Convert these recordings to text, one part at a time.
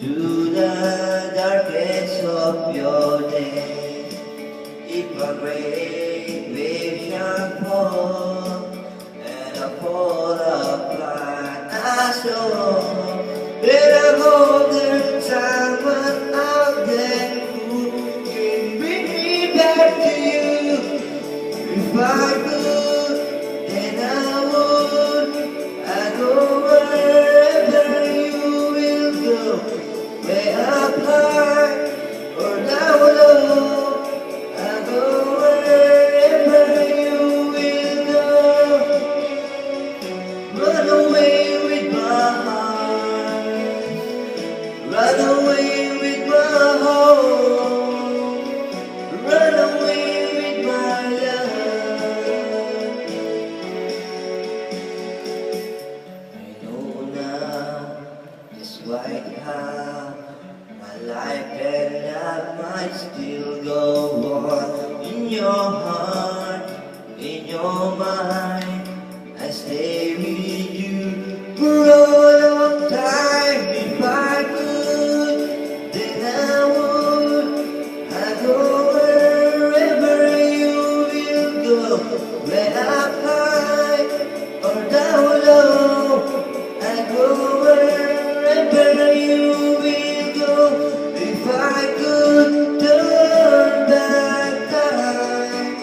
to the darkest of your day. If a great wave shall fall, and a fall of light I saw, then I hope there's someone out there who can bring me back to you. If I could, then I would. I go wherever you will go, way up high or down low. I go wherever you will go. Run away with my heart, run away with my home, run away with my love. I know now just why how my life and I might still go on. In your heart, in your mind, I stay with you for a long time. If I could, then I would. I go wherever you will go, where up high or down low. I go wherever you will go. If I could turn back time,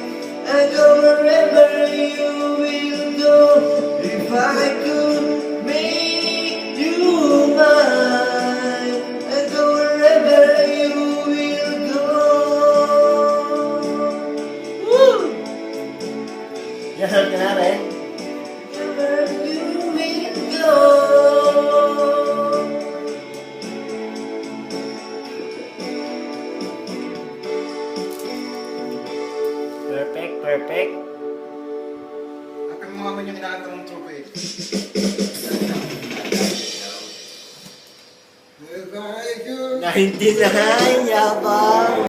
I go wherever you will go. If I could make you mine, I go wherever you will go. Woo! Jalan kenapa? Wherever you will go. Perfect, perfect. Akan mo naman yung inaanta mong tropa eh. If I could 99, yabang.